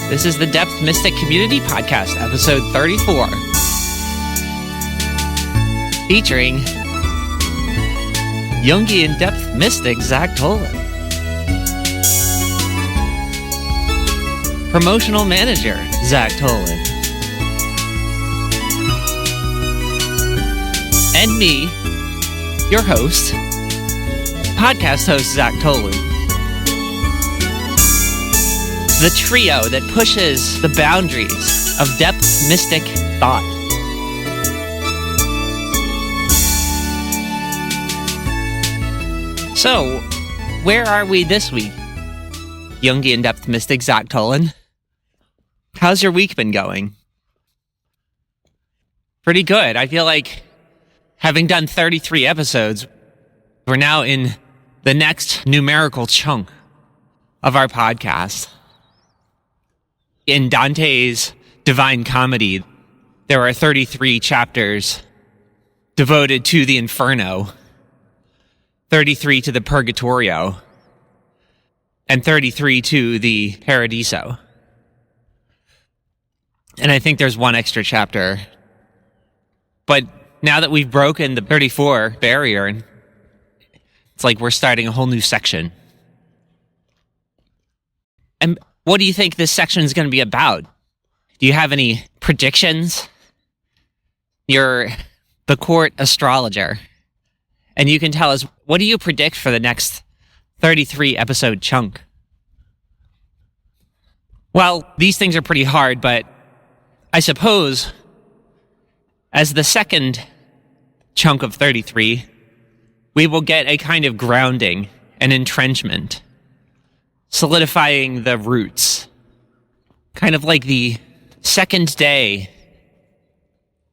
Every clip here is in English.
This is the Depth Mystic Community Podcast, episode 34. Featuring Jungian Depth Mystic Zach Tolan. Promotional Manager Zach Tolan. And me, your host, podcast host Zach Tolan. The trio that pushes the boundaries of depth mystic thought. So, where are we this week, Jungian Depth Mystic Zach Tolan? How's your week been going? Pretty good. I feel like having done 33 episodes, we're now in the next numerical chunk of our podcast. In Dante's Divine Comedy, there are 33 chapters devoted to the Inferno, 33 to the Purgatorio, and 33 to the Paradiso. And I think there's one extra chapter. But now that we've broken the 34 barrier, it's like we're starting a whole new section. And what do you think this section is going to be about? Do you have any predictions? You're the court astrologer, and you can tell us, what do you predict for the next 33 episode chunk? Well, these things are pretty hard, but I suppose as the second chunk of 33, we will get a kind of grounding and entrenchment, solidifying the roots, kind of like the second day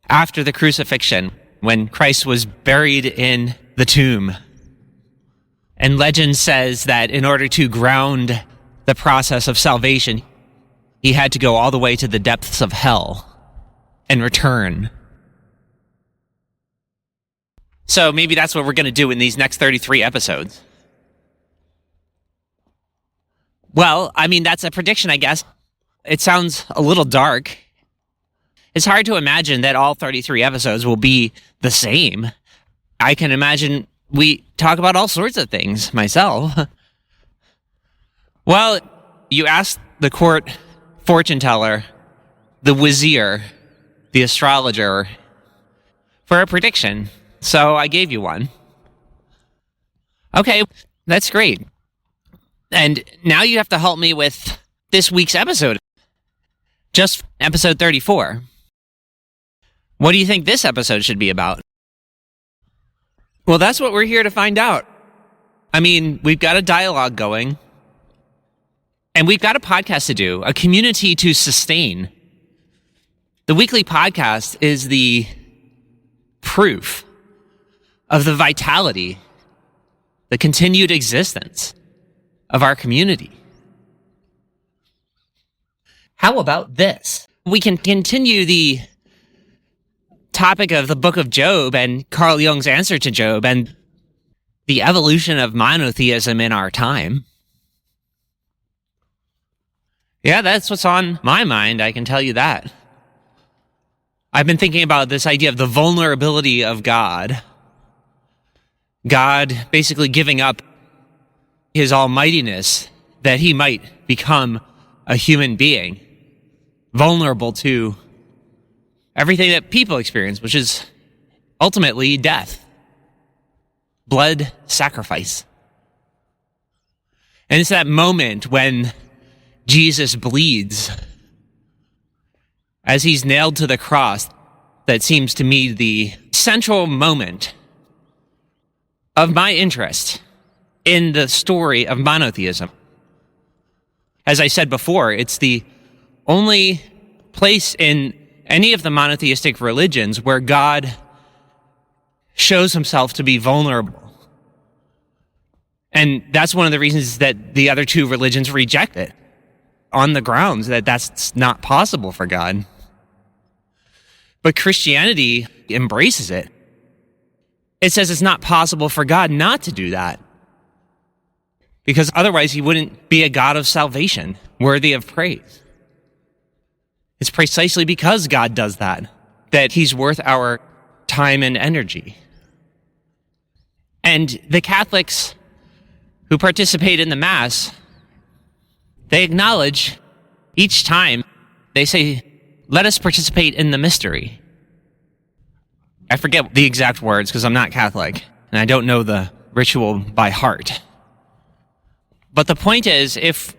after the crucifixion, when Christ was buried in the tomb. And legend says that in order to ground the process of salvation, he had to go all the way to the depths of hell and return. So maybe that's what we're going to do in these next 33 episodes. Well, I mean, that's a prediction, I guess. It sounds a little dark. It's hard to imagine that all 33 episodes will be the same. I can imagine we talk about all sorts of things myself. Well, you asked the court fortune teller, the vizier, the astrologer, for a prediction. So I gave you one. Okay, that's great. And now you have to help me with this week's episode. Just episode 34. What do you think this episode should be about? Well, that's what we're here to find out. I mean, we've got a dialogue going. And we've got a podcast to do, a community to sustain. The weekly podcast is the proof of the vitality, the continued existence of our community. How about this? We can continue the topic of the book of Job and Carl Jung's answer to Job and the evolution of monotheism in our time. Yeah, that's what's on my mind, I can tell you that. I've been thinking about this idea of the vulnerability of God. God basically giving up his almightiness that he might become a human being, vulnerable to everything that people experience, which is ultimately death, blood sacrifice. And it's that moment when Jesus bleeds as he's nailed to the cross that seems to me the central moment of my interest in the story of monotheism. As I said before, it's the only place in any of the monotheistic religions where God shows himself to be vulnerable. And that's one of the reasons that the other two religions reject it, on the grounds that that's not possible for God. But Christianity embraces it. It says it's not possible for God not to do that, because otherwise he wouldn't be a God of salvation, worthy of praise. It's precisely because God does that he's worth our time and energy. And the Catholics who participate in the Mass, they acknowledge each time, they say, let us participate in the mystery. I forget the exact words because I'm not Catholic and I don't know the ritual by heart. But the point is, if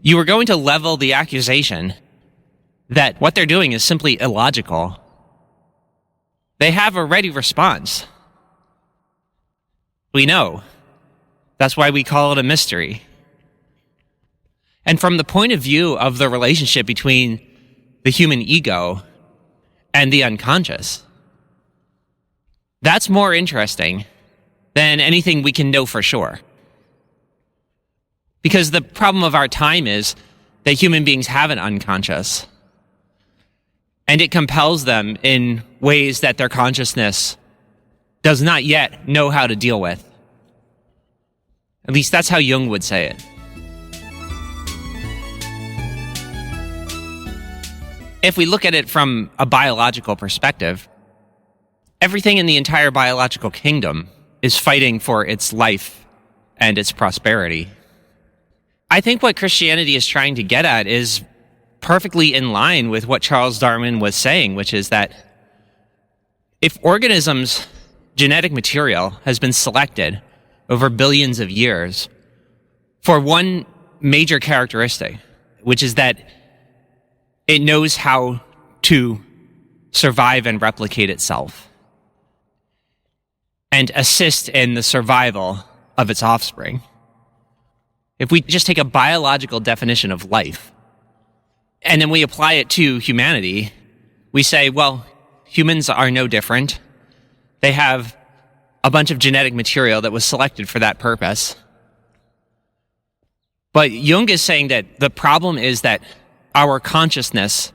you were going to level the accusation that what they're doing is simply illogical, they have a ready response. We know. That's why we call it a mystery. And from the point of view of the relationship between the human ego and the unconscious, that's more interesting than anything we can know for sure. Because the problem of our time is that human beings have an unconscious, and it compels them in ways that their consciousness does not yet know how to deal with. At least that's how Jung would say it. If we look at it from a biological perspective, everything in the entire biological kingdom is fighting for its life and its prosperity. I think what Christianity is trying to get at is perfectly in line with what Charles Darwin was saying, which is that if organisms' genetic material has been selected over billions of years for one major characteristic, which is that it knows how to survive and replicate itself and assist in the survival of its offspring. If we just take a biological definition of life and then we apply it to humanity, we say, well, humans are no different. They have a bunch of genetic material that was selected for that purpose. But Jung is saying that the problem is that our consciousness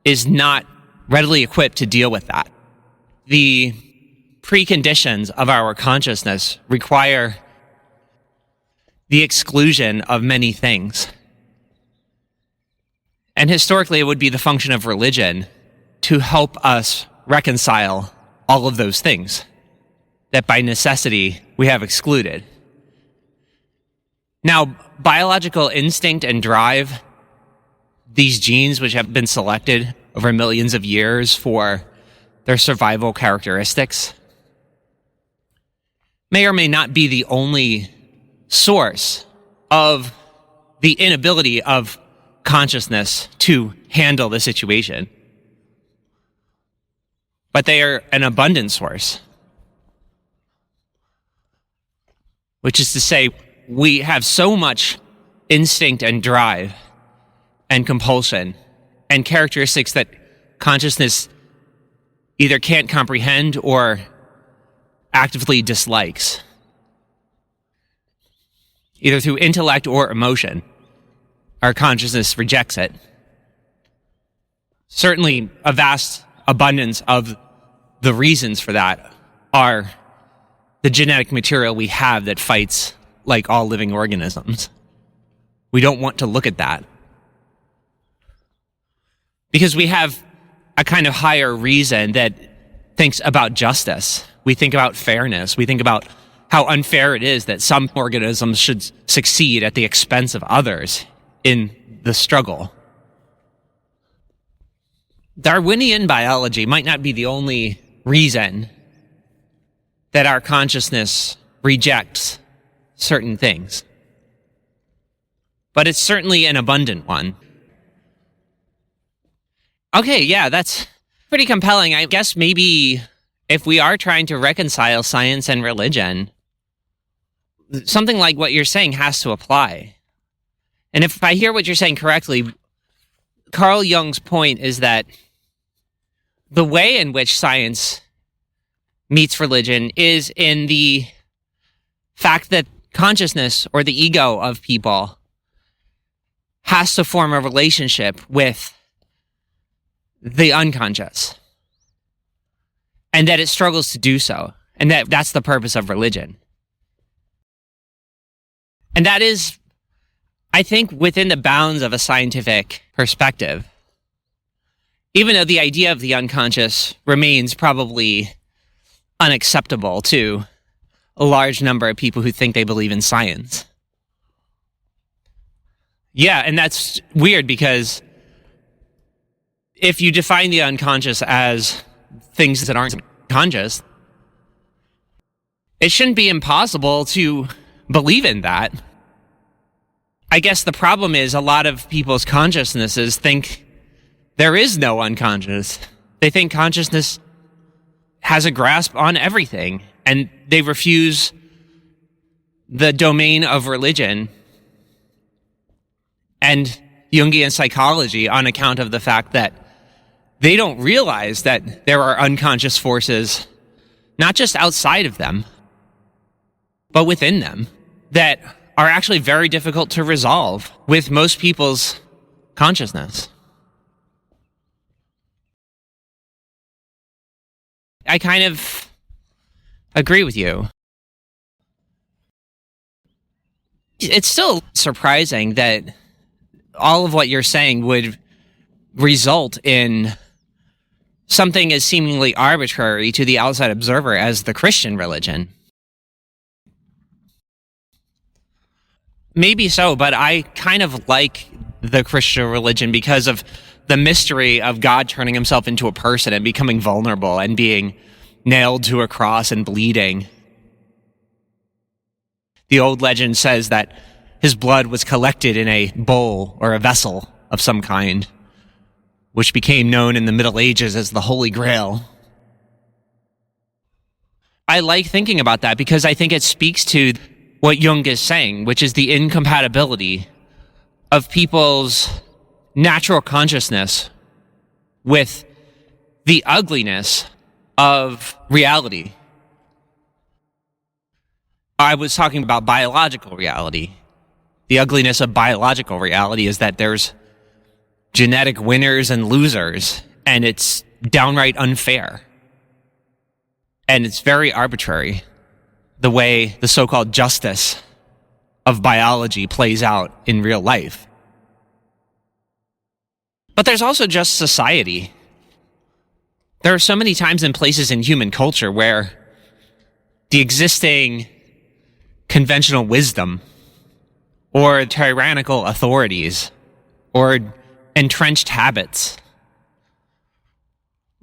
is not readily equipped to deal with that. The preconditions of our consciousness require the exclusion of many things. And historically, it would be the function of religion to help us reconcile all of those things that by necessity we have excluded. Now, biological instinct and drive, these genes which have been selected over millions of years for their survival characteristics, may or may not be the only source of the inability of consciousness to handle the situation. But they are an abundant source. Which is to say, we have so much instinct and drive and compulsion and characteristics that consciousness either can't comprehend or actively dislikes, either through intellect or emotion. Our consciousness rejects it. Certainly, a vast abundance of the reasons for that are the genetic material we have that fights like all living organisms. We don't want to look at that because we have a kind of higher reason that thinks about justice. We think about fairness. We think about how unfair it is that some organisms should succeed at the expense of others in the struggle. Darwinian biology might not be the only reason that our consciousness rejects certain things, but it's certainly an abundant one. Okay, yeah, that's pretty compelling. I guess maybe if we are trying to reconcile science and religion, something like what you're saying has to apply. And if I hear what you're saying correctly, Carl Jung's point is that the way in which science meets religion is in the fact that consciousness or the ego of people has to form a relationship with the unconscious, and that it struggles to do so, and that's the purpose of religion. And that is, I think, within the bounds of a scientific perspective. Even though the idea of the unconscious remains probably unacceptable to a large number of people who think they believe in science. Yeah, and that's weird because if you define the unconscious as things that aren't conscious, it shouldn't be impossible to believe in that. I guess the problem is a lot of people's consciousnesses think there is no unconscious. They think consciousness has a grasp on everything, and they refuse the domain of religion and Jungian psychology on account of the fact that they don't realize that there are unconscious forces, not just outside of them, but within them, that are actually very difficult to resolve with most people's consciousness. I kind of agree with you. It's still surprising that all of what you're saying would result in something as seemingly arbitrary to the outside observer as the Christian religion. Maybe so, but I kind of like the Christian religion because of the mystery of God turning himself into a person and becoming vulnerable and being nailed to a cross and bleeding. The old legend says that his blood was collected in a bowl or a vessel of some kind, which became known in the Middle Ages as the Holy Grail. I like thinking about that because I think it speaks to what Jung is saying, which is the incompatibility of people's natural consciousness with the ugliness of reality. I was talking about biological reality. The ugliness of biological reality is that there's genetic winners and losers, and it's downright unfair. And it's very arbitrary, the way the so-called justice of biology plays out in real life. But there's also just society. There are so many times and places in human culture where the existing conventional wisdom or tyrannical authorities or entrenched habits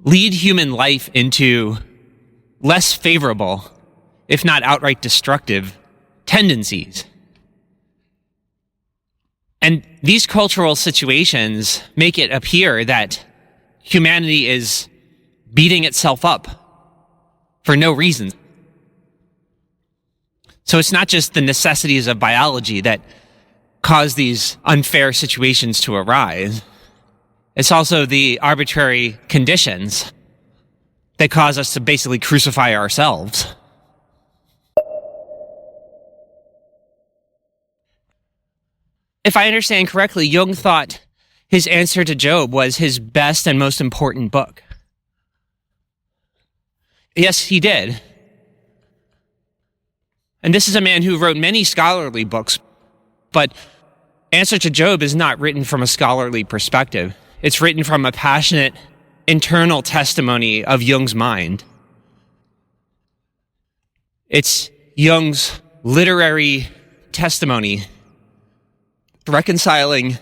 lead human life into less favorable, if not outright destructive, tendencies. And these cultural situations make it appear that humanity is beating itself up for no reason. So it's not just the necessities of biology that cause these unfair situations to arise. It's also the arbitrary conditions that cause us to basically crucify ourselves. If I understand correctly, Jung thought his answer to Job was his best and most important book. Yes, he did. And this is a man who wrote many scholarly books, but Answer to Job is not written from a scholarly perspective. It's written from a passionate, internal testimony of Jung's mind. It's Jung's literary testimony reconciling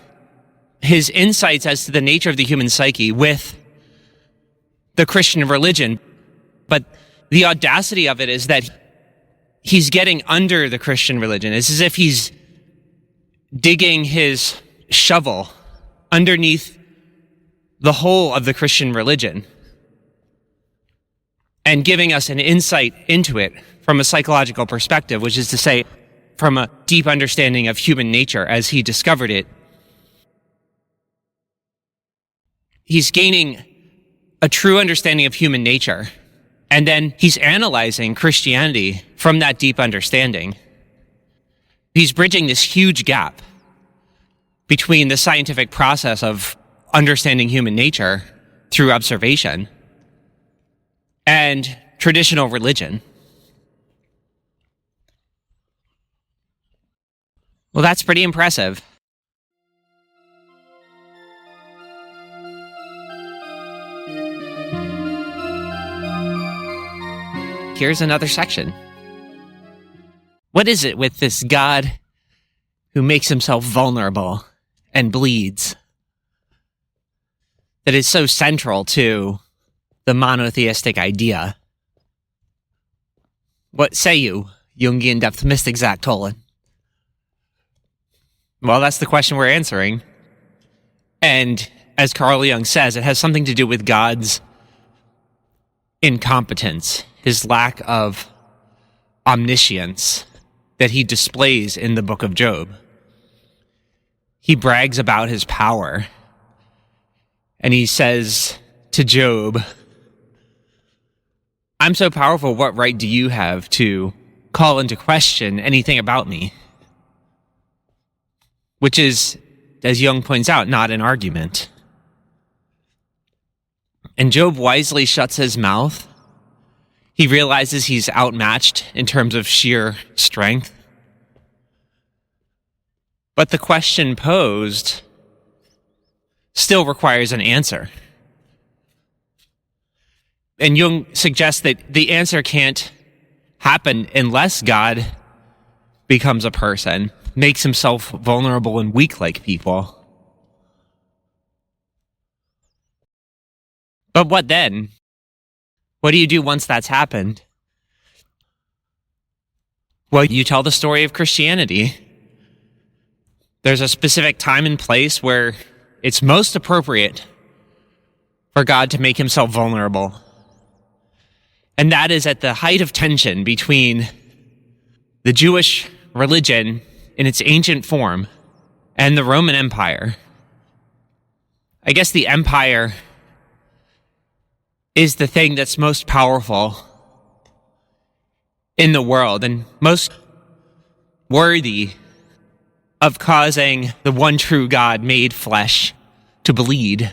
his insights as to the nature of the human psyche with the Christian religion. But the audacity of it is that he's getting under the Christian religion. It's as if he's digging his shovel underneath the whole of the Christian religion and giving us an insight into it from a psychological perspective, which is to say, from a deep understanding of human nature as he discovered it. He's gaining a true understanding of human nature, and then he's analyzing Christianity from that deep understanding. He's bridging this huge gap between the scientific process of understanding human nature through observation and traditional religion. Well, that's pretty impressive. here's another section. What is it with this God who makes himself vulnerable and bleeds that is so central to the monotheistic idea? What say you, Jungian depth mystic Zach Tolan? Well, that's the question we're answering. And as Carl Jung says, it has something to do with God's incompetence, his lack of omniscience that he displays in the book of Job. He brags about his power, and he says to Job, I'm so powerful, what right do you have to call into question anything about me? Which is, as Jung points out, not an argument. And Job wisely shuts his mouth. He realizes he's outmatched in terms of sheer strength. But the question posed still requires an answer. And Jung suggests that the answer can't happen unless God becomes a person, makes himself vulnerable and weak like people. But what then? What do you do once that's happened? Well, you tell the story of Christianity. There's a specific time and place where it's most appropriate for God to make himself vulnerable. And that is at the height of tension between the Jewish religion in its ancient form and the Roman Empire. I guess the empire is the thing that's most powerful in the world and most worthy of causing the one true God made flesh to bleed.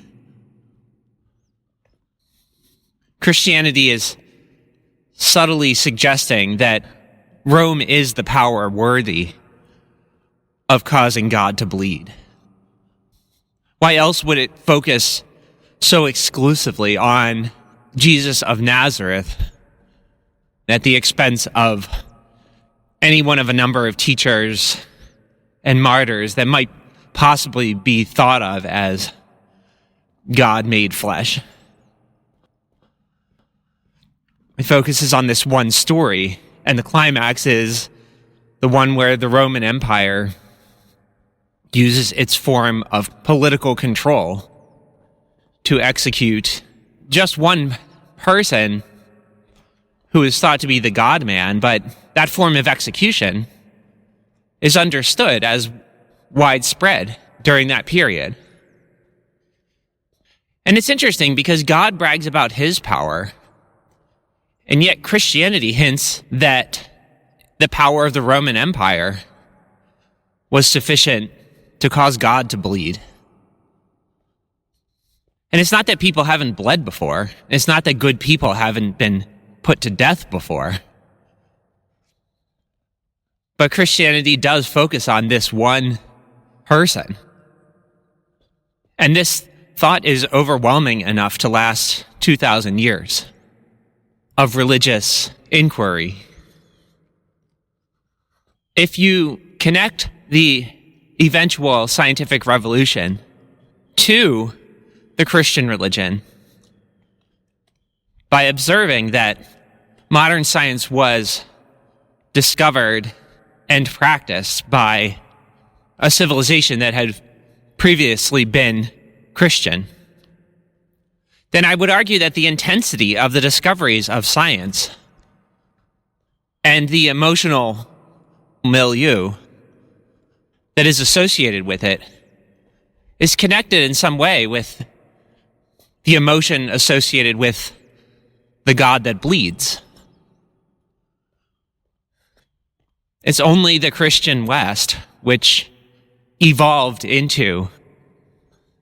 Christianity is subtly suggesting that Rome is the power worthy of causing God to bleed. Why else would it focus so exclusively on Jesus of Nazareth at the expense of any one of a number of teachers and martyrs that might possibly be thought of as God made flesh? It focuses on this one story, and the climax is the one where the Roman Empire uses its form of political control to execute just one person who is thought to be the God-man, but that form of execution is understood as widespread during that period. And it's interesting because God brags about his power, and yet Christianity hints that the power of the Roman Empire was sufficient to cause God to bleed. And it's not that people haven't bled before. It's not that good people haven't been put to death before. But Christianity does focus on this one person. And this thought is overwhelming enough to last 2,000 years of religious inquiry. If you connect the eventual scientific revolution to the Christian religion by observing that modern science was discovered and practiced by a civilization that had previously been Christian, then I would argue that the intensity of the discoveries of science and the emotional milieu that is associated with it is connected in some way with the emotion associated with the God that bleeds. It's only the Christian West which evolved into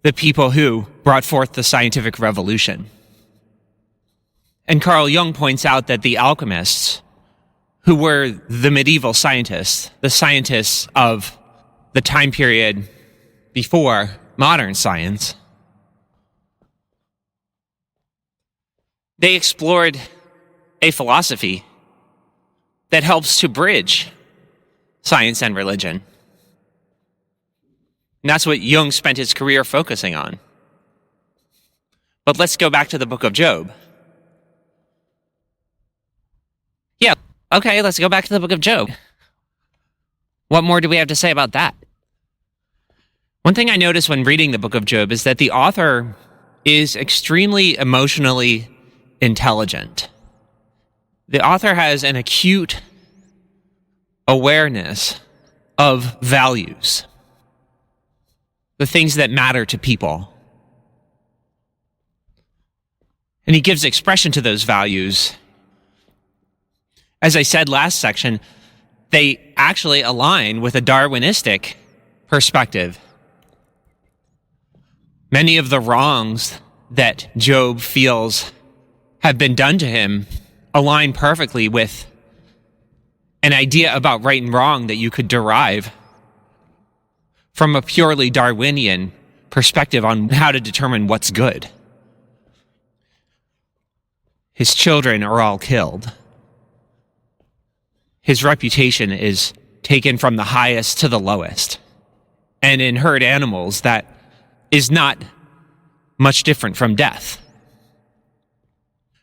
the people who brought forth the scientific revolution. And Carl Jung points out that the alchemists, who were the medieval scientists, the scientists of the time period before modern science, they explored a philosophy that helps to bridge science and religion. And that's what Jung spent his career focusing on. But let's go back to the book of Job. Yeah, okay, let's go back to the book of Job. What more do we have to say about that? One thing I noticed when reading the book of Job is that the author is extremely emotionally intelligent. The author has an acute awareness of values, the things that matter to people. And he gives expression to those values. As I said last section, they actually align with a Darwinistic perspective. Many of the wrongs that Job feels have been done to him align perfectly with an idea about right and wrong that you could derive from a purely Darwinian perspective on how to determine what's good. His children are all killed. His reputation is taken from the highest to the lowest. And in herd animals, that is not much different from death.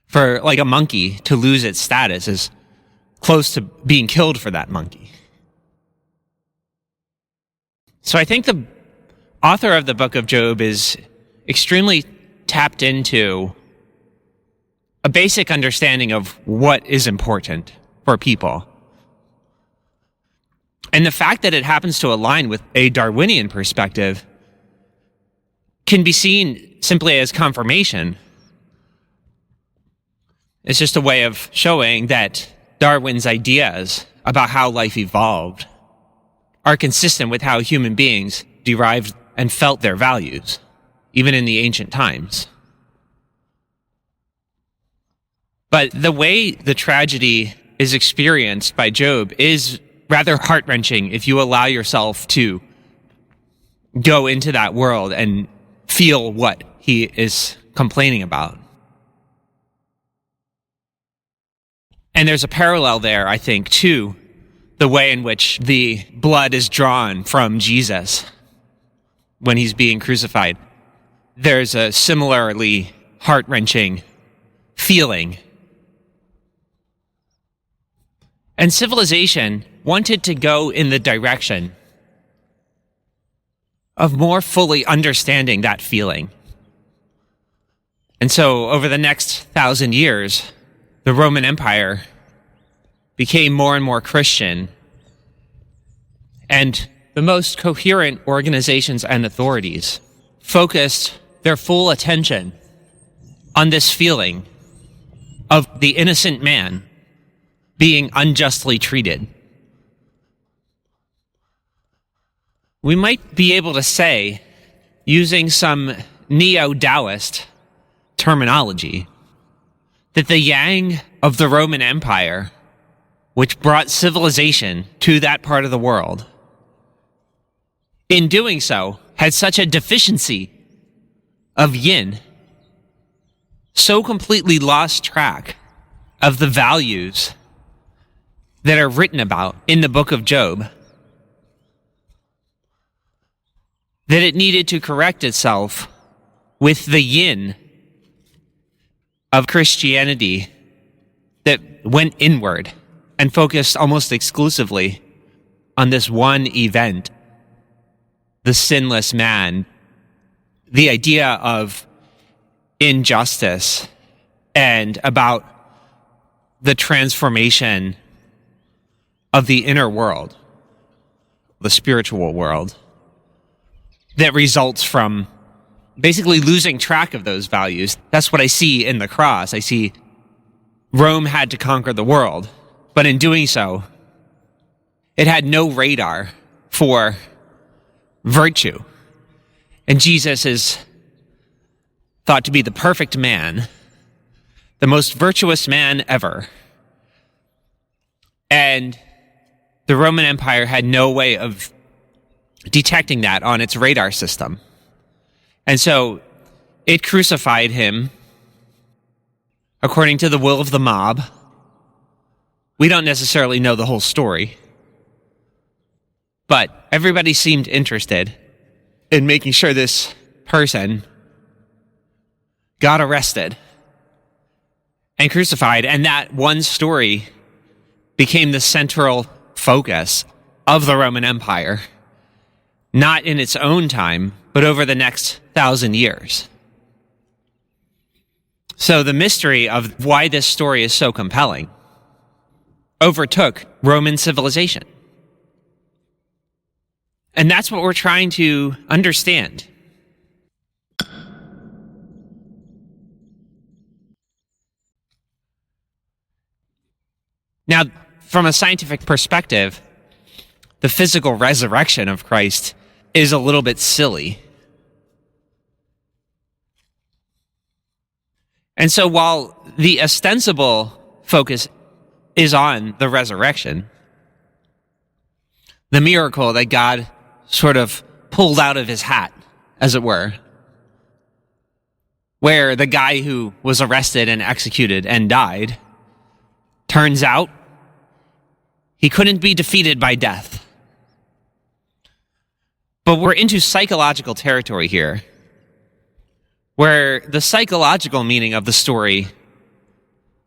For like a monkey to lose its status is close to being killed for that monkey. So I think the author of the book of Job is extremely tapped into a basic understanding of what is important for people. And the fact that it happens to align with a Darwinian perspective can be seen simply as confirmation. It's just a way of showing that Darwin's ideas about how life evolved are consistent with how human beings derived and felt their values, even in the ancient times. But the way the tragedy is experienced by Job is rather heart-wrenching if you allow yourself to go into that world and feel what he is complaining about. And there's a parallel there, I think, to the way in which the blood is drawn from Jesus when he's being crucified. There's a similarly heart-wrenching feeling. And civilization wanted to go in the direction of more fully understanding that feeling. And so over the next 1,000 years, the Roman Empire became more and more Christian, and the most coherent organizations and authorities focused their full attention on this feeling of the innocent man being unjustly treated. We might be able to say, using some neo-Taoist terminology, that the yang of the Roman Empire, which brought civilization to that part of the world, in doing so, had such a deficiency of yin, so completely lost track of the values that are written about in the book of Job, that it needed to correct itself with the yin of Christianity that went inward and focused almost exclusively on this one event, the sinless man, the idea of injustice, and about the transformation of the inner world, the spiritual world, that results from basically losing track of those values. That's what I see in the cross. I see Rome had to conquer the world, but in doing so, it had no radar for virtue. And Jesus is thought to be the perfect man, the most virtuous man ever. And the Roman Empire had no way of detecting that on its radar system. And so it crucified him according to the will of the mob, We don't necessarily know the whole story, but everybody seemed interested in making sure this person got arrested and crucified, and that one story became the central focus of the Roman Empire, not in its own time, but over the next 1,000 years. So the mystery of why this story is so compelling overtook Roman civilization. And that's what we're trying to understand. Now, from a scientific perspective, the physical resurrection of Christ is a little bit silly. And so while the ostensible focus is on the resurrection, the miracle that God sort of pulled out of his hat, as it were, where the guy who was arrested and executed and died, turns out he couldn't be defeated by death. But we're into psychological territory here, where the psychological meaning of the story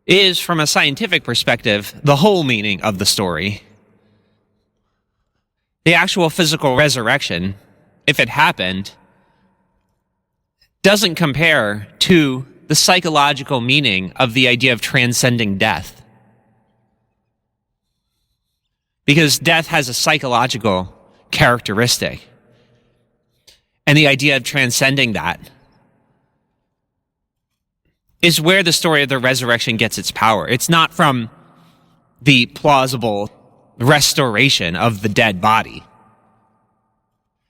is, from a scientific perspective, the whole meaning of the story. The actual physical resurrection, if it happened, doesn't compare to the psychological meaning of the idea of transcending death. Because death has a psychological characteristic. And the idea of transcending that is where the story of the resurrection gets its power. It's not from the plausible restoration of the dead body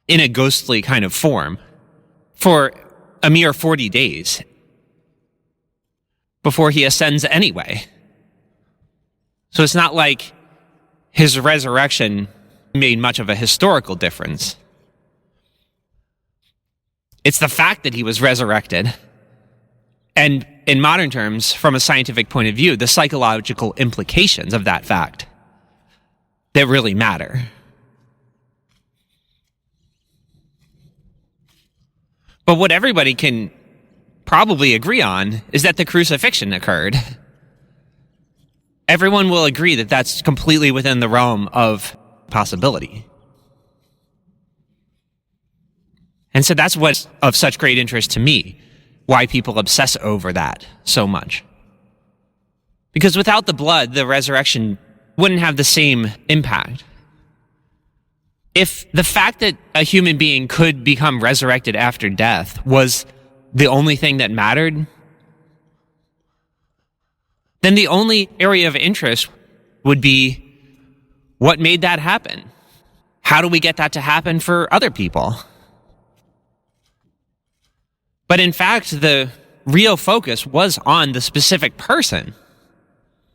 in a ghostly kind of form for a mere 40 days before he ascends anyway. So it's not like his resurrection made much of a historical difference. It's the fact that he was resurrected, and in modern terms, from a scientific point of view, the psychological implications of that fact that really matter. But what everybody can probably agree on is that the crucifixion occurred. Everyone will agree that that's completely within the realm of possibility. And so that's what's of such great interest to me, why people obsess over that so much. Because without the blood, the resurrection wouldn't have the same impact. If the fact that a human being could become resurrected after death was the only thing that mattered, then the only area of interest would be what made that happen. How do we get that to happen for other people? But in fact, the real focus was on the specific person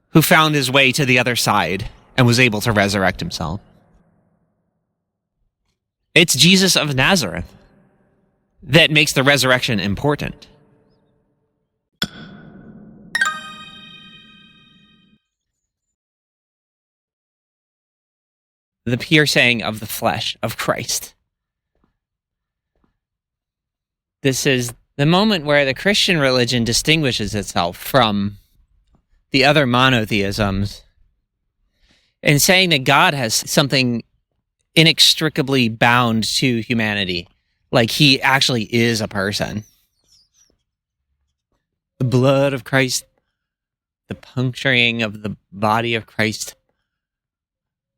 who found his way to the other side and was able to resurrect himself. It's Jesus of Nazareth that makes the resurrection important. The piercing of the flesh of Christ. This is the moment where the Christian religion distinguishes itself from the other monotheisms in saying that God has something inextricably bound to humanity, like he actually is a person. The blood of Christ, the puncturing of the body of Christ,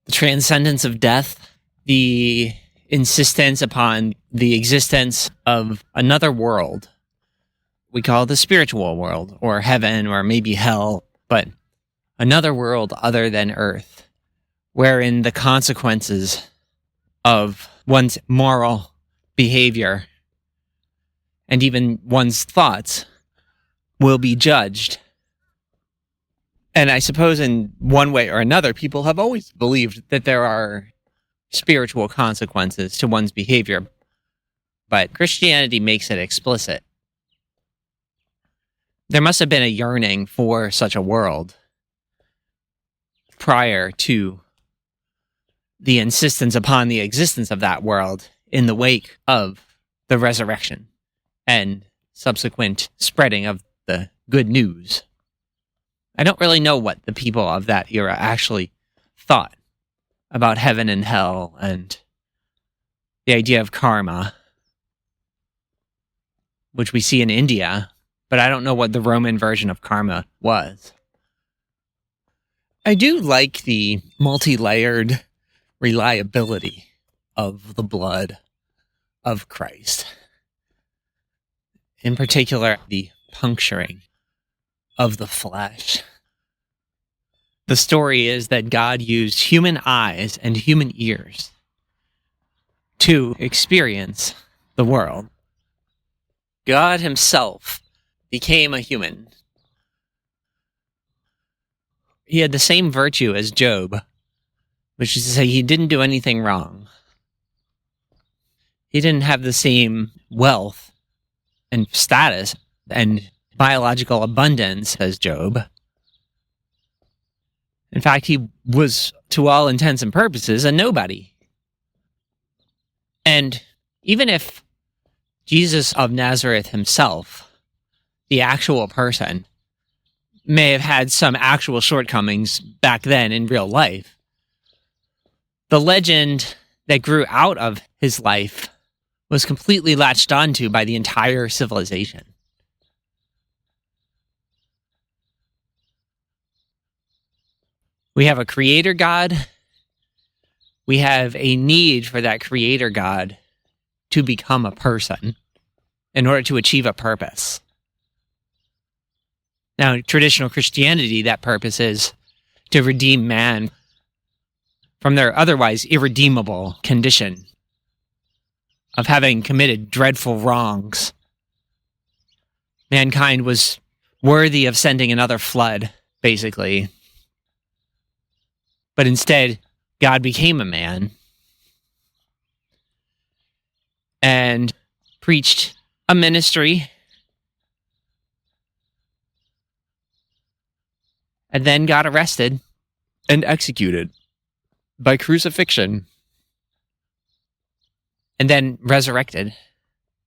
the transcendence of death, the insistence upon the existence of another world. We call it the spiritual world, or heaven, or maybe hell, but another world other than earth, wherein the consequences of one's moral behavior and even one's thoughts will be judged. And I suppose in one way or another, people have always believed that there are spiritual consequences to one's behavior, but Christianity makes it explicit. There must have been a yearning for such a world, prior to the insistence upon the existence of that world in the wake of the resurrection and subsequent spreading of the good news. I don't really know what the people of that era actually thought about heaven and hell and the idea of karma, which we see in India, but I don't know what the Roman version of karma was. I do like the multi-layered reliability of the blood of Christ. In particular, the puncturing of the flesh. The story is that God used human eyes and human ears to experience the world. God himself became a human. He had the same virtue as Job, which is to say he didn't do anything wrong. He didn't have the same wealth and status and biological abundance as Job. In fact, he was, to all intents and purposes, a nobody. And even if Jesus of Nazareth himself, the actual person, may have had some actual shortcomings back then in real life, the legend that grew out of his life was completely latched onto by the entire civilization. We have a creator God. We have a need for that creator God to become a person in order to achieve a purpose. Now, in traditional Christianity, that purpose is to redeem man from their otherwise irredeemable condition of having committed dreadful wrongs. Mankind was worthy of sending another flood, basically. But instead, God became a man and preached a ministry and then got arrested and executed by crucifixion and then resurrected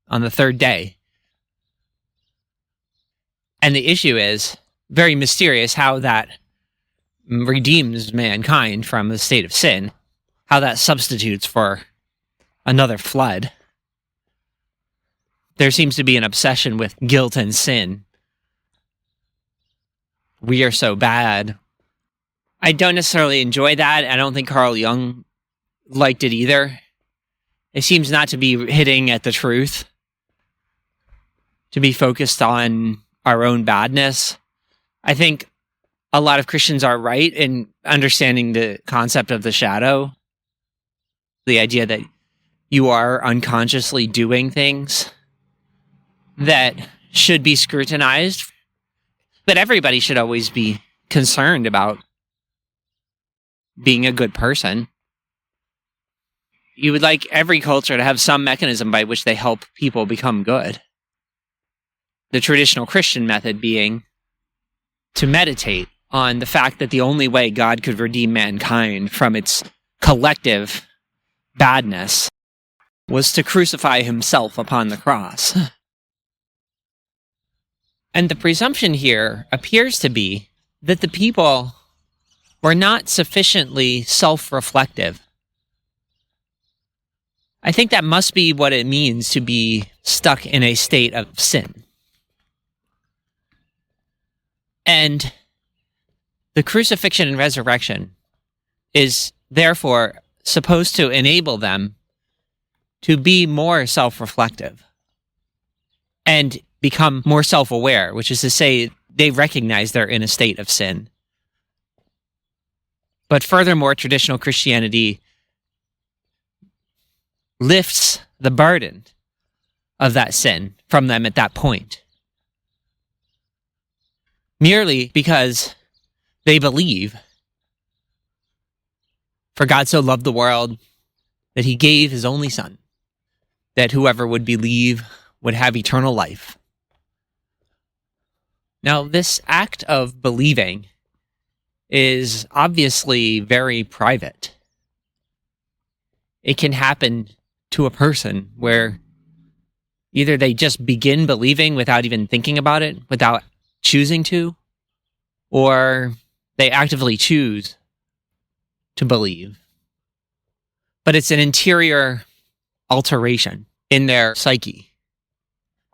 on the third day. And the issue is very mysterious how that redeems mankind from the state of sin, how that substitutes for another flood. There seems to be an obsession with guilt and sin. We are so bad. I don't necessarily enjoy that. I don't think Carl Jung liked it either. It seems not to be hitting at the truth, to be focused on our own badness. I think a lot of Christians are right in understanding the concept of the shadow, the idea that you are unconsciously doing things that should be scrutinized, but everybody should always be concerned about being a good person. You would like every culture to have some mechanism by which they help people become good. The traditional Christian method being to meditate on the fact that the only way God could redeem mankind from its collective badness was to crucify himself upon the cross. And the presumption here appears to be that the people were not sufficiently self-reflective. I think that must be what it means to be stuck in a state of sin. And the crucifixion and resurrection is therefore supposed to enable them to be more self-reflective and become more self-aware, which is to say they recognize they're in a state of sin. But furthermore, traditional Christianity lifts the burden of that sin from them at that point, merely because they believe, for God so loved the world that he gave his only Son, that whoever would believe would have eternal life. Now, this act of believing is obviously very private. It can happen to a person where either they just begin believing without even thinking about it, without choosing to, or they actively choose to believe. But it's an interior alteration in their psyche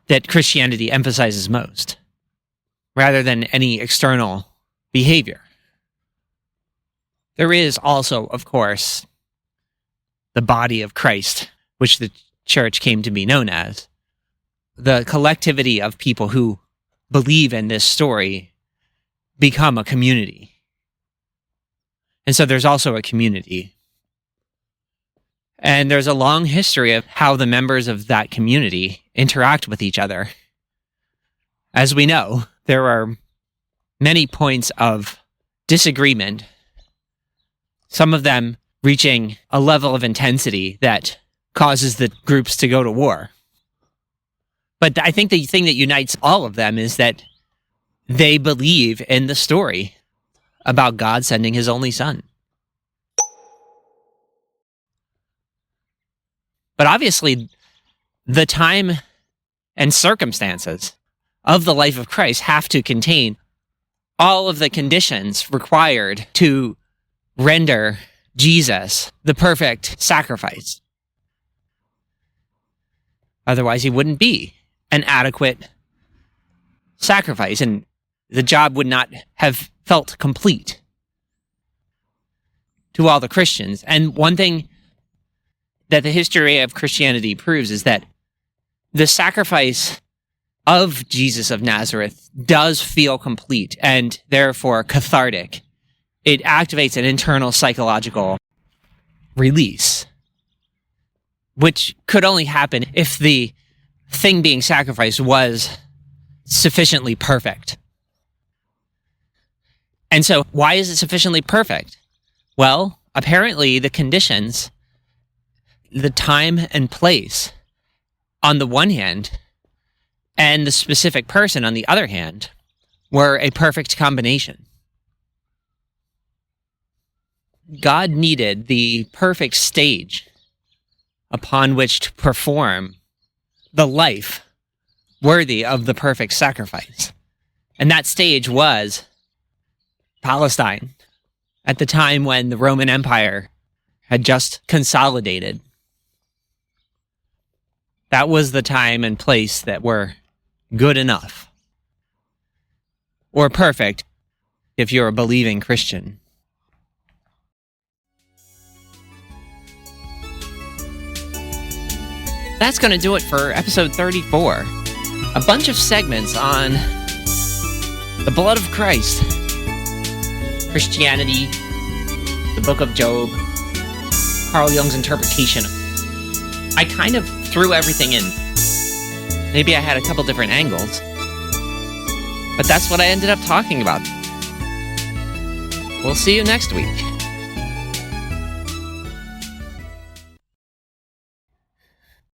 that Christianity emphasizes most, rather than any external behavior. There is also, of course, the body of Christ, which the church came to be known as. The collectivity of people who believe in this story become a community. And so there's also a community. And there's a long history of how the members of that community interact with each other. As we know, there are many points of disagreement, some of them reaching a level of intensity that causes the groups to go to war. But I think the thing that unites all of them is that they believe in the story about God sending his only son. But obviously, the time and circumstances of the life of Christ have to contain all of the conditions required to render Jesus the perfect sacrifice. Otherwise, he wouldn't be an adequate sacrifice, and the job would not have felt complete to all the Christians. And one thing that the history of Christianity proves is that the sacrifice of Jesus of Nazareth does feel complete and therefore cathartic. It activates an internal psychological release, which could only happen if the thing being sacrificed was sufficiently perfect. And so, why is it sufficiently perfect? Well, apparently the conditions, the time and place, on the one hand, and the specific person on the other hand, were a perfect combination. God needed the perfect stage upon which to perform the life worthy of the perfect sacrifice. And that stage was Palestine, at the time when the Roman Empire had just consolidated. That was the time and place that were good enough, or perfect if you're a believing Christian. That's going to do it for episode 34. A bunch of segments on the blood of Christ, Christianity, the book of Job, Carl Jung's interpretation. I kind of threw everything in. Maybe I had a couple different angles, but that's what I ended up talking about. We'll see you next week.